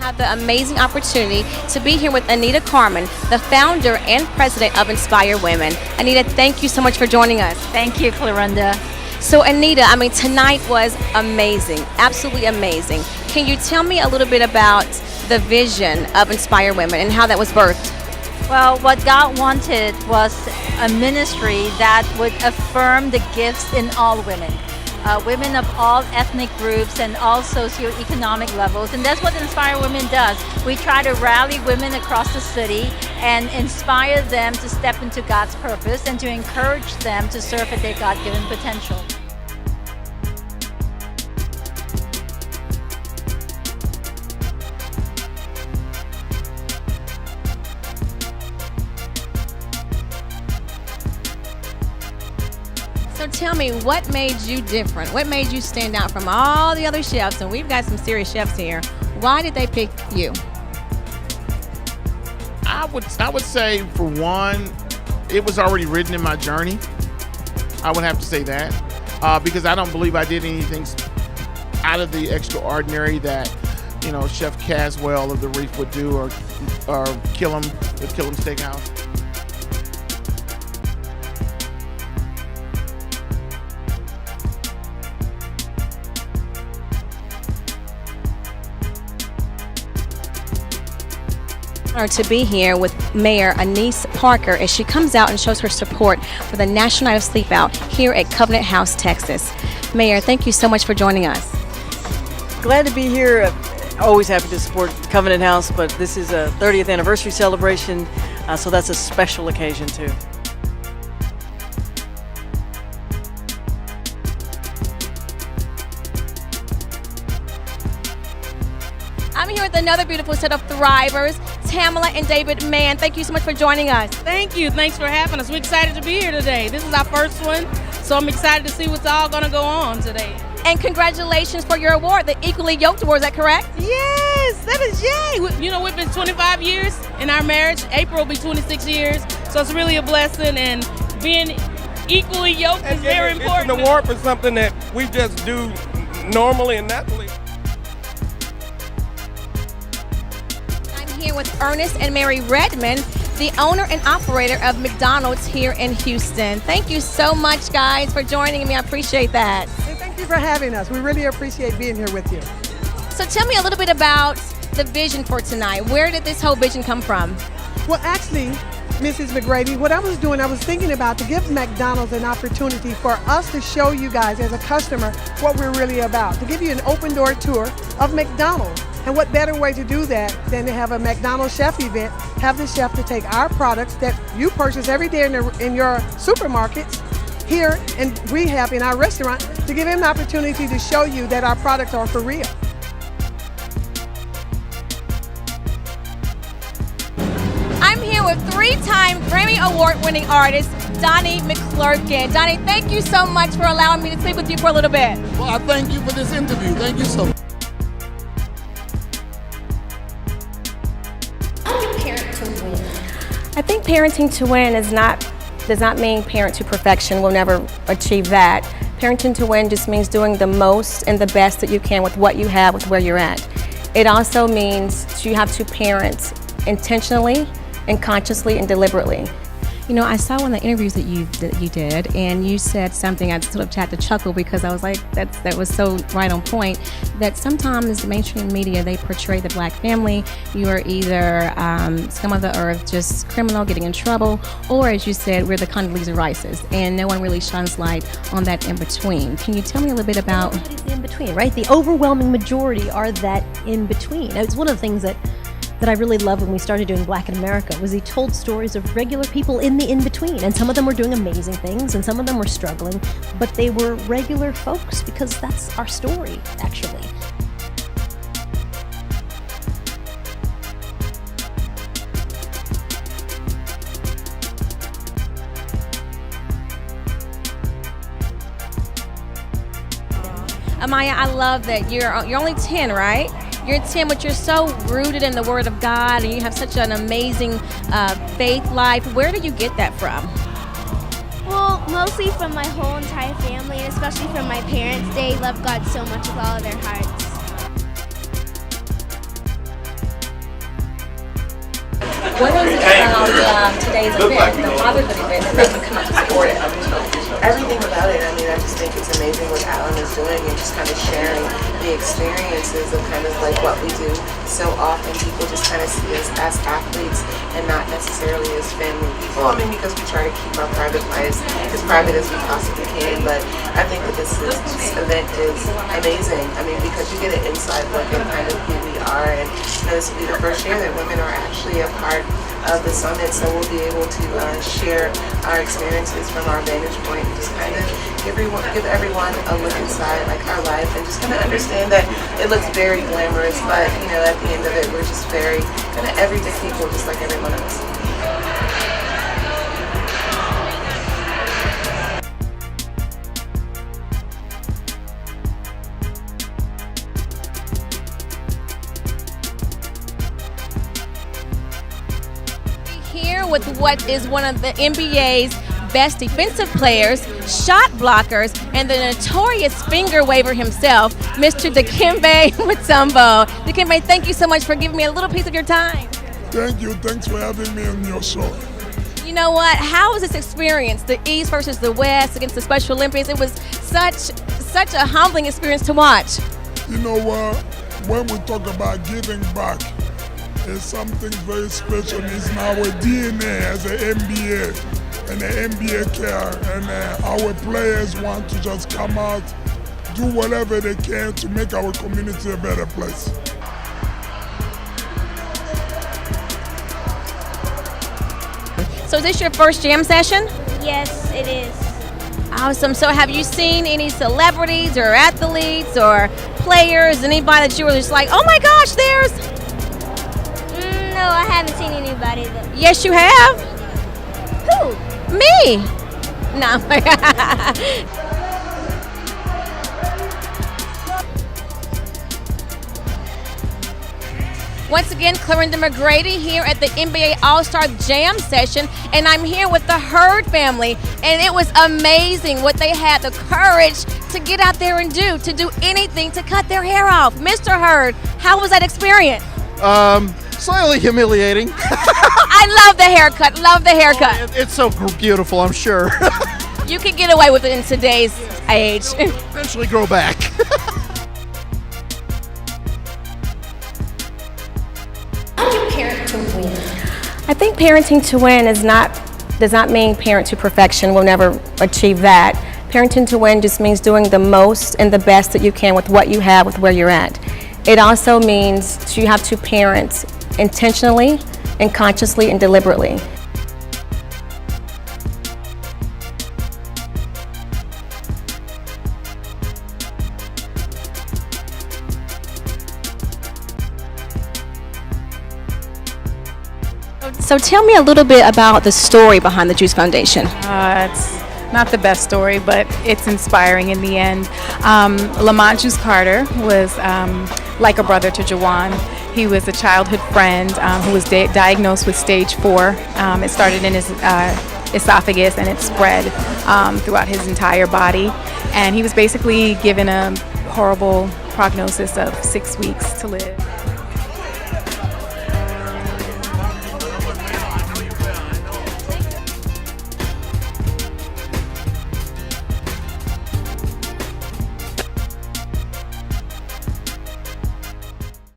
have the amazing opportunity to be here with Anita Carmen, the founder and president of Inspire Women. Anita, thank you so much for joining us. Thank you, Clerenda. So Anita, tonight was amazing, absolutely amazing. Can you tell me a little bit about the vision of Inspire Women and how that was birthed? Well, what God wanted was a ministry that would affirm the gifts in all women. Women of all ethnic groups and all socioeconomic levels, and that's what Inspire Women does. We try to rally women across the city and inspire them to step into God's purpose and to encourage them to serve at their God-given potential. So tell me, what made you different? What made you stand out from all the other chefs? And we've got some serious chefs here. Why did they pick you? I would say, for one, it was already written in my journey. I would have to say that because I don't believe I did anything out of the extraordinary that Chef Caswell of the Reef would do, or Killam Steakhouse. To be here with Mayor Anise Parker as she comes out and shows her support for the National Night of Sleep Out here at Covenant House, Texas. Mayor, thank you so much for joining us. Glad to be here. Always happy to support Covenant House, but this is a 30th anniversary celebration, so that's a special occasion too. I'm here with another beautiful set of Thrivers, Tamala and David Mann. Thank you so much for joining us. Thank you. Thanks for having us. We're excited to be here today. This is our first one, so I'm excited to see what's all going to go on today. And congratulations for your award, the Equally Yoked Award. Is that correct? Yes, that is yay. We've been 25 years in our marriage. April will be 26 years, so it's really a blessing, and being equally yoked is very important. It's an award for something that we just do normally and naturally. Here with Ernest and Mary Redmond, the owner and operator of McDonald's here in Houston. Thank you so much, guys, for joining me. I appreciate that. Hey, thank you for having us. We really appreciate being here with you. So tell me a little bit about the vision for tonight. Where did this whole vision come from? Well, actually, Mrs. McGrady, what I was doing, I was thinking about to give McDonald's an opportunity for us to show you guys as a customer what we're really about, to give you an open door tour of McDonald's. And what better way to do that than to have a McDonald's chef event, have the chef to take our products that you purchase every day in your supermarkets here, and we have in our restaurant, to give him an opportunity to show you that our products are for real. I'm here with three-time Grammy Award-winning artist, Donnie McClurkin. Donnie, thank you so much for allowing me to speak with you for a little bit. Well, I thank you for this interview. Thank you so much. I think parenting to win does not mean parent to perfection. We'll never achieve that. Parenting to win just means doing the most and the best that you can with what you have, with where you're at. It also means you have to parent intentionally and consciously and deliberately. I saw one of the interviews that you did, and you said something I sort of had to chuckle because I was like, that was so right on point, that sometimes the mainstream media, they portray the black family. You are either scum of the earth, just criminal, getting in trouble, or as you said, we're the Condoleezza Rices, and no one really shines light on that in between. Can you tell me a little bit about... Nobody's the in between, right? The overwhelming majority are that in between. It's one of the things that I really loved when we started doing Black in America, was he told stories of regular people in the in-between, and some of them were doing amazing things and some of them were struggling, but they were regular folks because that's our story, actually. Amaya, I love that you're only 10, right? You're 10, but you're so rooted in the Word of God, and you have such an amazing faith life. Where do you get that from? Well, mostly from my whole entire family, and especially from my parents. They love God so much with all of their hearts. today's event, the fatherhood event, that made you come out to support it? Everything about it. I mean, I just think it's amazing what Alan is doing and just kind of sharing the experiences of kind of like what we do. So often people just kind of see us as athletes and not necessarily as family people. I mean, because we try to keep our private lives as private as we possibly can, but I think that this event is amazing. I mean, because you get an inside look at kind of who we are, and this will be the first year that women are actually a part of the summit, so we'll be able to share our experiences from our vantage point and just kind of give everyone a look inside like our life and just kind of understand that it looks very glamorous, but you know, at the end of it, we're just very kind of everyday people just like everyone else. Here with what is one of the NBA's best defensive players, shot blockers, and the notorious finger waver himself, Mr. Dikembe Mutombo. Dikembe, thank you so much for giving me a little piece of your time. Thank you. Thanks for having me on your show. You know what? How was this experience, the East versus the West against the Special Olympics? It was such a humbling experience to watch. You know what? When we talk about giving back, it's something very special. It's in our DNA as an NBA and the NBA care. And our players want to just come out, do whatever they can to make our community a better place. So is this your first jam session? Yes, it is. Awesome. So have you seen any celebrities or athletes or players, anybody that you were just like, oh my gosh, there's... No, I haven't seen anybody though. Yes, you have. Who? Me. No. Once again, Clerenda McGrady here at the NBA All-Star Jam Session, and I'm here with the THRYV family, and it was amazing what they had the courage to get out there and do anything to cut their hair off. Mr. THRYV, how was that experience? Slightly humiliating. I love the haircut, love the haircut. Oh, it's so beautiful, I'm sure. You can get away with it in today's age. Eventually grow back. How do you parent to win? I think parenting to win does not mean parent to perfection. We'll never achieve that. Parenting to win just means doing the most and the best that you can with what you have, with where you're at. It also means you have to parent intentionally and consciously and deliberately. So tell me a little bit about the story behind the Juice Foundation. It's not the best story, but it's inspiring in the end. Lamont Juice Carter was like a brother to Jawan. He was a childhood friend who was diagnosed with stage 4. It started in his esophagus and it spread throughout his entire body. And he was basically given a horrible prognosis of 6 weeks to live.